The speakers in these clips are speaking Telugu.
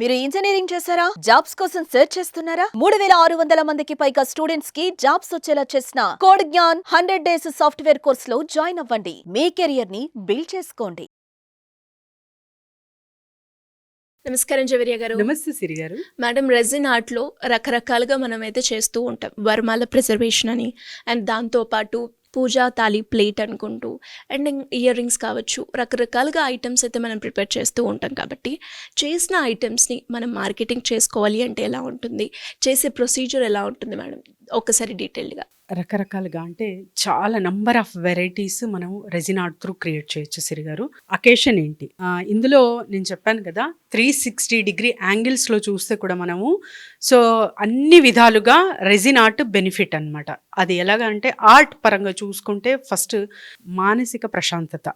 మీరు ఇంజనీరింగ్ చేశారా? జాబ్స్ కోసం సెర్చ్ చేస్తున్నారా? 3600 మందికి పైగా స్టూడెంట్స్ కి జాబ్స్ వచ్చేలా చేసిన code Gyan 100 days software course లో జాయిన్ అవ్వండి. మీ కెరియర్ ని బిల్డ్ చేసుకోండి. నమస్కారం జవేరియా గారు. నమస్తే సిరి గారు. మేడం, రెజిన్ ఆర్ట్లో రకరకాలుగా మనమైతే చేస్తూ ఉంటాం. వరమాల ప్రిజర్వేషన్ అని, అండ్ దాంతోపాటు పూజా తాళి ప్లేట్ అనుకుంటూ, అండ్ ఇయర్ రింగ్స్ కావచ్చు, రకరకాలుగా ఐటమ్స్ అయితే మనం ప్రిపేర్ చేస్తూ ఉంటాం. కాబట్టి చేసిన ఐటమ్స్ని మనం మార్కెటింగ్ చేసుకోవాలి అంటే ఎలా ఉంటుంది, చేసే ప్రొసీజర్ ఎలా ఉంటుంది మేడం? ఒక్కసారి డీటెయిల్డ్గా. రకరకాలుగా అంటే చాలా నంబర్ ఆఫ్ వెరైటీస్ మనం రెజిన్ ఆర్ట్ త్రూ క్రియేట్ చేయొచ్చు సిరి గారు. అకేషన్ ఏంటి, ఇందులో నేను చెప్పాను కదా 360 డిగ్రీ యాంగిల్స్లో చూస్తే కూడా మనము సో అన్ని విధాలుగా రెజిన్ ఆర్ట్ బెనిఫిట్ అనమాట. అది ఎలాగా అంటే ఆర్ట్ పరంగా చూసుకుంటే ఫస్ట్ మానసిక ప్రశాంతత,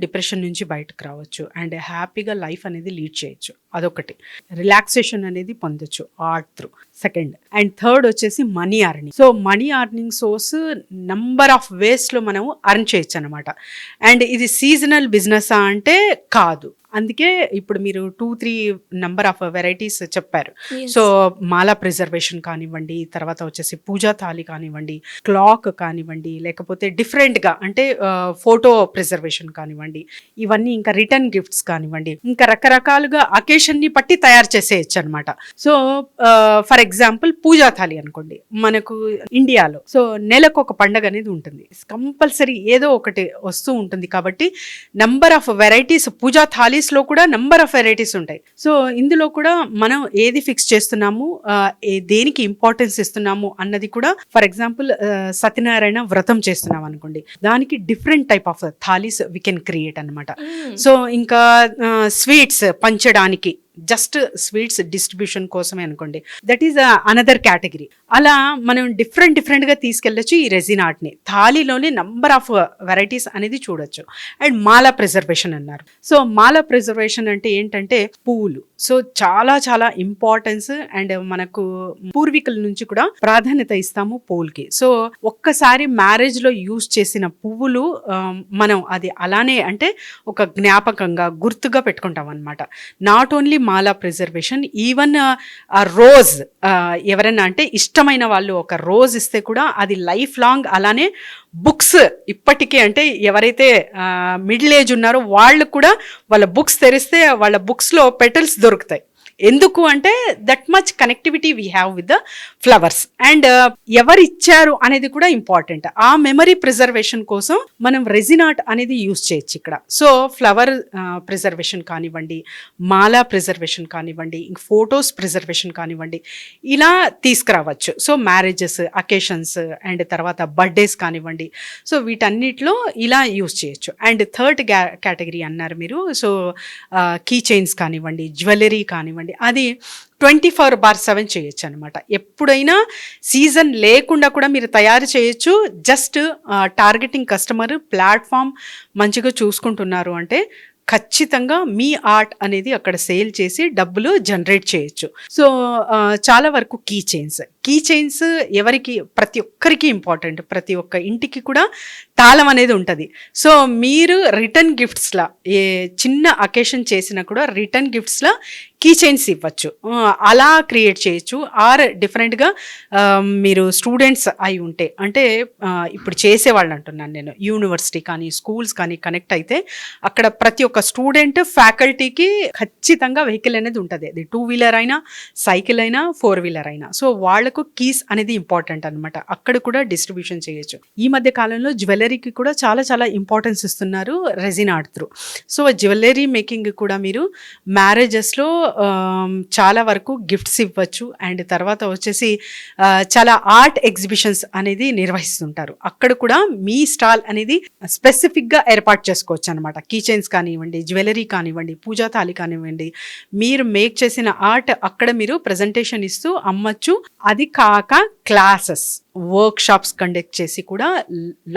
డిప్రెషన్ నుంచి బయటకు రావచ్చు అండ్ హ్యాపీగా లైఫ్ అనేది లీడ్ చేయొచ్చు. అదొకటి. రిలాక్సేషన్ అనేది పొందొచ్చు art through. Second and third వచ్చేసి money earning. So money earning source number of వేస్లో మనం అర్న్ చేయొచ్చు అనమాట. అండ్ ఇది సీజనల్ బిజినెస్ అంటే కాదు. అందుకే ఇప్పుడు మీరు 2-3 నంబర్ ఆఫ్ వెరైటీస్ చెప్పారు. సో మాలా ప్రిజర్వేషన్ కానివ్వండి, తర్వాత వచ్చేసి పూజా థాలి కానివ్వండి, క్లాక్ కానివ్వండి, లేకపోతే డిఫరెంట్గా అంటే ఫోటో ప్రిజర్వేషన్ కానివ్వండి, ఇవన్నీ ఇంకా రిటర్న్ గిఫ్ట్స్ కానివ్వండి, ఇంకా రకరకాలుగా అకేషన్ని బట్టి తయారు చేసేయచ్చు అనమాట. సో ఫర్ ఎగ్జాంపుల్ పూజా థాలి అనుకోండి, మనకు ఇండియాలో సో నెలకు ఒక పండగ అనేది ఉంటుంది, కంపల్సరీ ఏదో ఒకటి వస్తూ ఉంటుంది. కాబట్టి నంబర్ ఆఫ్ వెరైటీస్ పూజా థాలి లో కూడా నంబర్ ఆఫ్ వెరైటీస్ ఉంటాయి. సో ఇందులో కూడా మనం ఏది ఫిక్స్ చేస్తున్నాము, దేనికి ఇంపార్టెన్స్ ఇస్తున్నాము అన్నది కూడా, ఫర్ ఎగ్జాంపుల్ సత్యనారాయణ వ్రతం చేస్తున్నాం అనుకోండి, దానికి different type of thalis we can create అనమాట. సో ఇంకా స్వీట్స్ పంచడానికి, జస్ట్ స్వీట్స్ డిస్ట్రిబ్యూషన్ కోసమే అనుకోండి, దట్ ఈస్ అనదర్ కేటగిరీ. అలా మనం డిఫరెంట్గా తీసుకెళ్ళచ్చు ఈ రెజిన్ ఆర్ట్ని. థాలీలోనే నంబర్ ఆఫ్ వెరైటీస్ అనేది చూడొచ్చు. అండ్ మాలా ప్రిజర్వేషన్ అన్నారు. సో మాలా ప్రిజర్వేషన్ అంటే ఏంటంటే పువ్వులు. సో చాలా చాలా ఇంపార్టెన్స్ అండ్ మనకు పూర్వీకుల నుంచి కూడా ప్రాధాన్యత ఇస్తాము పువ్వులకి. సో ఒక్కసారి మ్యారేజ్లో యూజ్ చేసిన పువ్వులు మనం అది అలానే అంటే ఒక జ్ఞాపకంగా గుర్తుగా పెట్టుకుంటాం అనమాట. Not only Mala preservation, even rose, ఎవరైనా అంటే ఇష్టమైన వాళ్ళు ఒక రోజ్ ఇస్తే కూడా అది లైఫ్ లాంగ్. అలానే బుక్స్, ఇప్పటికీ అంటే ఎవరైతే మిడిల్ ఏజ్ ఉన్నారో వాళ్ళు కూడా వాళ్ళ బుక్స్ తెరిస్తే వాళ్ళ బుక్స్లో పెటల్స్ దొరుకుతాయి. ఎందుకు అంటే that much connectivity we have with the flowers. And ఎవరు ఇచ్చారు అనేది కూడా ఇంపార్టెంట్. ఆ మెమరీ ప్రిజర్వేషన్ కోసం మనం రెజిన్ ఆర్ట్ అనేది యూజ్ చేయొచ్చు ఇక్కడ. సో ఫ్లవర్ ప్రిజర్వేషన్ కానివ్వండి, మాలా ప్రిజర్వేషన్ కానివ్వండి, ఇంక ఫొటోస్ ప్రిజర్వేషన్ కానివ్వండి, ఇలా తీసుకురావచ్చు. సో మ్యారేజెస్, అకేషన్స్ అండ్ తర్వాత బర్త్డేస్ కానివ్వండి, సో వీటన్నిటిలో ఇలా యూజ్ చేయొచ్చు. అండ్ థర్డ్ కేటగిరీ అన్నారు మీరు, సో కీ చైన్స్ కానివ్వండి, జ్యువెలరీ కానివ్వండి, అది 24/7 చేయొచ్చు అనమాట. ఎప్పుడైనా సీజన్ లేకుండా కూడా మీరు తయారు చేయొచ్చు. జస్ట్ టార్గెటింగ్ కస్టమర్, ప్లాట్ఫామ్ మంచిగా చూసుకుంటున్నారు అంటే ఖచ్చితంగా మీ ఆర్ట్ అనేది అక్కడ సేల్ చేసి డబ్బులు జనరేట్ చేయొచ్చు. సో చాలా వరకు కీ చైన్స్ ఎవరికి, ప్రతి ఒక్కరికి ఇంపార్టెంట్. ప్రతి ఒక్క ఇంటికి కూడా తాళం అనేది ఉంటుంది. సో మీరు రిటర్న్ గిఫ్ట్స్లా ఏ చిన్న అకేషన్ చేసినా కూడా రిటర్న్ గిఫ్ట్స్లా కీ చైన్స్ ఇవ్వచ్చు. అలా క్రియేట్ చేయొచ్చు. ఆర్ డిఫరెంట్గా మీరు స్టూడెంట్స్ అయి ఉంటే, అంటే ఇప్పుడు చేసేవాళ్ళు అంటున్నాను నేను, యూనివర్సిటీ కానీ స్కూల్స్ కానీ కనెక్ట్ అయితే అక్కడ ప్రతి ఒక్క స్టూడెంట్, ఫ్యాకల్టీకి ఖచ్చితంగా వెహికల్ అనేది ఉంటుంది. అది 2 వీలర్ అయినా, సైకిల్ అయినా, 4 వీలర్ అయినా. సో వాళ్లకు కీస్ అనేది ఇంపార్టెంట్ అనమాట. అక్కడ కూడా డిస్ట్రిబ్యూషన్ చేయొచ్చు. ఈ మధ్య కాలంలో జ్యువెలరీకి కూడా చాలా చాలా ఇంపార్టెన్స్ ఇస్తున్నారు resin art through. So jewellery making కూడా మీరు మ్యారేజెస్లో చాలా వరకు గిఫ్ట్స్ ఇవ్వచ్చు. అండ్ తర్వాత వచ్చేసి చాలా ఆర్ట్ ఎగ్జిబిషన్స్ అనేది నిర్వహిస్తుంటారు. అక్కడ కూడా మీ స్టాల్ అనేది స్పెసిఫిక్గా ఏర్పాటు చేసుకోవచ్చు అనమాట. కీచైన్స్ కానివ్వండి, జ్యువెలరీ కానివ్వండి, పూజా థాలి కానివ్వండి, మీరు మేక్ చేసిన ఆర్ట్ అక్కడ మీరు ప్రజెంటేషన్ ఇస్తూ అమ్మచ్చు. అది కాక క్లాసెస్, వర్క్ షాప్స్ కండక్ట్ చేసి కూడా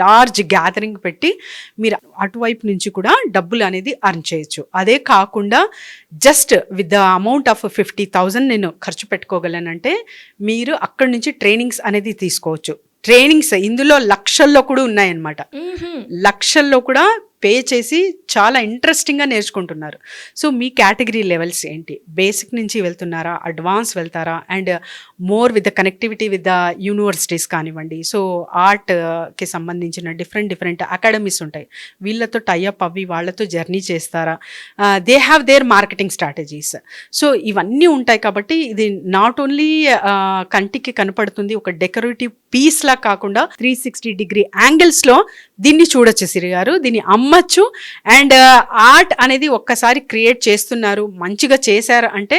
లార్జ్ గ్యాదరింగ్ పెట్టి మీరు అటువైపు నుంచి కూడా డబ్బులు అనేది అర్న్ చేయొచ్చు. అదే కాకుండా just with the amount of 50,000 నేను ఖర్చు పెట్టుకోగలనంటే మీరు అక్కడి నుంచి ట్రైనింగ్స్ అనేది తీసుకోవచ్చు. ట్రైనింగ్స్ ఇందులో లక్షల్లో కూడా ఉన్నాయన్నమాట. లక్షల్లో కూడా పే చేసి చాలా ఇంట్రెస్టింగ్గా నేర్చుకుంటున్నారు. సో మీ కేటగిరీ లెవెల్స్ ఏంటి? బేసిక్ నుంచి వెళ్తున్నారా, అడ్వాన్స్ వెళ్తారా, and more with the connectivity with the universities కానివ్వండి, సో ఆర్ట్కి సంబంధించిన డిఫరెంట్ అకాడమీస్ ఉంటాయి, వీళ్ళతో టైఅప్ అవ్వి వాళ్ళతో జర్నీ చేస్తారా, they have their marketing strategies. So ఇవన్నీ ఉంటాయి కాబట్టి ఇది నాట్ ఓన్లీ కంటికి కనపడుతుంది ఒక డెకరేటివ్ పీస్లా కాకుండా 360 డిగ్రీ యాంగిల్స్లో దీన్ని చూడొచ్చు సిరి గారు, దీన్ని అమ్మచ్చు. అండ్ ఆర్ట్ అనేది ఒక్కసారి క్రియేట్ చేస్తున్నారు, మంచిగా చేశారు అంటే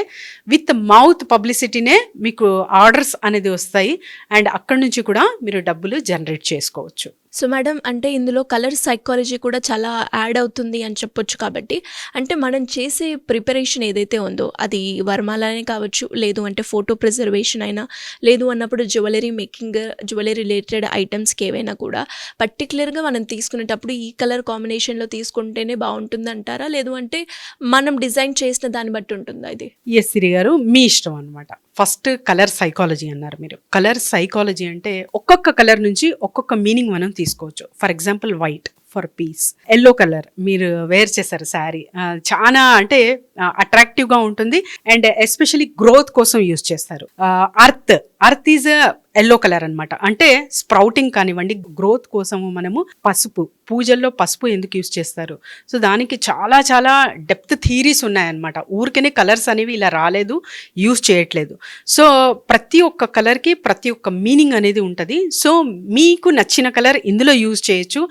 విత్ మౌత్ పబ్లిసిటీనే మీకు ఆర్డర్స్ అనేది వస్తాయి అండ్ అక్కడి నుంచి కూడా మీరు డబ్బులు జనరేట్ చేసుకోవచ్చు. సో మేడం, అంటే ఇందులో కలర్ సైకాలజీ కూడా చాలా యాడ్ అవుతుంది అని చెప్పొచ్చు. కాబట్టి అంటే మనం చేసే ప్రిపరేషన్ ఏదైతే ఉందో అది వరమాలనే కావచ్చు, లేదు అంటే ఫోటో ప్రిజర్వేషన్ అయినా, లేదు అన్నప్పుడు జ్యువెలరీ మేకింగ్, జ్యువెలరీ రిలేటెడ్ ఐటమ్స్కి ఏవైనా కూడా పర్టికులర్గా మనం తీసుకునేటప్పుడు ఈ కలర్ కాంబినేషన్లో తీసుకుంటేనే బాగుంటుంది అంటారా, లేదు అంటే మనం డిజైన్ చేసిన దాన్ని బట్టి ఉంటుందా ఇది? ఎస్ సిరి గారు, మీ ఇష్టం అనమాట. ఫస్ట్ కలర్ సైకాలజీ అన్నారు మీరు. కలర్ సైకాలజీ అంటే ఒక్కొక్క కలర్ నుంచి ఒక్కొక్క మీనింగ్ మనం తీసుకోవచ్చు. For example white for piece, yellow colour మీరు వేర్ చేశారు శారీ, చాలా అంటే అట్రాక్టివ్గా ఉంటుంది అండ్ ఎస్పెషలీ గ్రోత్ కోసం యూజ్ చేస్తారు. అర్త్ ఈజ్ ఎల్లో కలర్ అనమాట, అంటే స్ప్రౌటింగ్ కానివ్వండి, గ్రోత్ కోసము మనము పసుపు, పూజల్లో పసుపు ఎందుకు యూజ్ చేస్తారు, సో దానికి చాలా చాలా డెప్త్ థీరీస్ ఉన్నాయన్నమాట. ఊరికనే కలర్స్ అనేవి ఇలా రాలేదు, యూజ్ చేయట్లేదు. సో ప్రతి ఒక్క కలర్కి ప్రతి ఒక్క మీనింగ్ అనేది ఉంటుంది. సో మీకు నచ్చిన కలర్ ఇందులో యూజ్ చేయొచ్చు.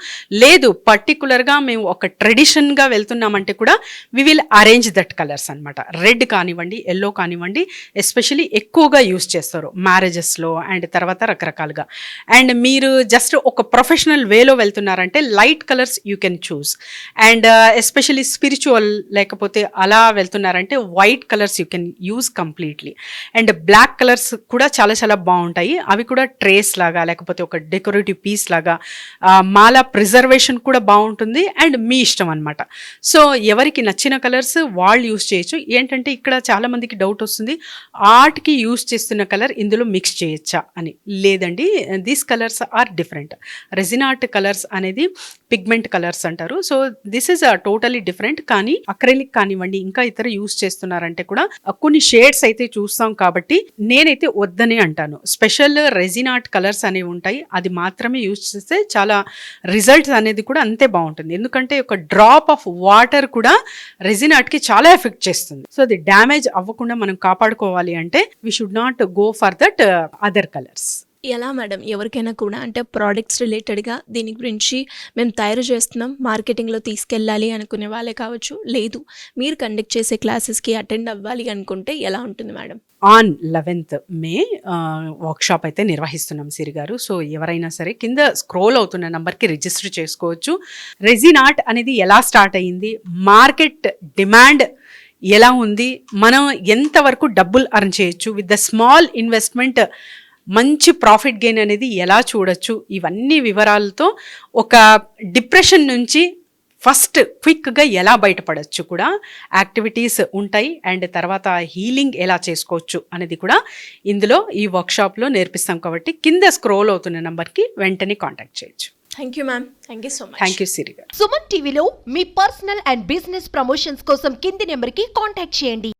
లేదు పర్టికులర్గా మేము ఒక ట్రెడిషన్గా వెళ్తున్నామంటే కూడా we will arrange that colours అనమాట. రెడ్ కానివ్వండి, ఎల్లో కానివ్వండి, ఎస్పెషలీ ఎక్కువగా యూజ్ చేస్తారు మ్యారేజెస్లో అండ్ తర్వాత రకరకాలుగా. అండ్ మీరు జస్ట్ ఒక ప్రొఫెషనల్ వేలో వెళ్తున్నారంటే light colours you can choose. And especially spiritual లేకపోతే అలా వెళ్తున్నారంటే white colours you can use completely. And black colours కూడా చాలా చాలా బాగుంటాయి, అవి కూడా ట్రేస్ లాగా లేకపోతే ఒక డెకరేటివ్ పీస్ లాగా, మాల ప్రిజర్వేషన్ కూడా బాగుంటుంది అండ్ మీ ఇష్టం అనమాట. సో ఎవరికి నచ్చిన కలర్స్ వాళ్ళు యూజ్ చేయొచ్చు. ఏంటంటే ఇక్కడ చాలా మందికి డౌట్ వస్తుంది, ఆర్ట్కి యూజ్ చేస్తున్న కలర్ ఇందులో మిక్స్ చేయొచ్చా అని. లేదండి, these colours are different. Resin art colours అనేది పిగ్మెంట్ కలర్స్ అంటారు. So this is totally different. కానీ అక్రెలిక్ కానివ్వండి ఇంకా ఇతర యూజ్ చేస్తున్నారంటే కూడా కొన్ని షేడ్స్ అయితే చూస్తాం కాబట్టి నేనైతే వద్దని అంటాను. స్పెషల్ రెజిన్ ఆర్ట్ కలర్స్ అనేవి ఉంటాయి, అది మాత్రమే యూజ్ చేస్తే చాలా రిజల్ట్స్ అనేది కూడా అంతే బాగుంటుంది. ఎందుకంటే ఒక డ్రాప్ ఆఫ్ వాటర్ కూడా రెజిన్ ఆర్ట్కి చాలా ఎఫెక్ట్ చేస్తుంది. సో అది డ్యామేజ్ అవ్వకుండా మనం కాపాడుకోవాలి అంటే we should not go for that other colours. ఎలా మేడం, ఎవరికైనా కూడా అంటే ప్రోడక్ట్స్ రిలేటెడ్గా దీని గురించి మేము తయారు చేస్తున్నాం, మార్కెటింగ్లో తీసుకెళ్ళాలి అనుకునే వాళ్ళే కావచ్చు, లేదు మీరు కండక్ట్ చేసే క్లాసెస్కి అటెండ్ అవ్వాలి అనుకుంటే ఎలా ఉంటుంది madam? On 11th May workshop అయితే నిర్వహిస్తున్నాం సిరి గారు. సో ఎవరైనా సరే కింద స్క్రోల్ అవుతున్న నెంబర్కి రిజిస్టర్ చేసుకోవచ్చు. రెజిన్ ఆర్ట్ అనేది ఎలా స్టార్ట్ అయ్యింది, మార్కెట్ డిమాండ్ ఎలా ఉంది, మనం ఎంతవరకు డబ్బులు అర్న్ చేయొచ్చు, విత్ ద స్మాల్ ఇన్వెస్ట్మెంట్ మంచి ప్రాఫిట్ గెయిన్ అనేది ఎలా చూడొచ్చు, ఇవన్నీ వివరాలతో ఒక డిప్రెషన్ నుంచి ఫస్ట్ క్విక్గా ఎలా బయటపడవచ్చు కూడా యాక్టివిటీస్ ఉంటాయి. అండ్ తర్వాత హీలింగ్ ఎలా చేసుకోవచ్చు అనేది కూడా ఇందులో ఈ వర్క్షాప్లో నేర్పిస్తాం. కాబట్టి కింద స్క్రోల్ అవుతున్న నెంబర్కి వెంటనే కాంటాక్ట్ చేయొచ్చు. Thank you ma'am, thank you so much. Thank you Siri garu. Suman టీవీలో మీ పర్సనల్ అండ్ బిజినెస్ ప్రమోషన్స్ కోసం కింది నెంబర్కి కాంటాక్ట్ చేయండి.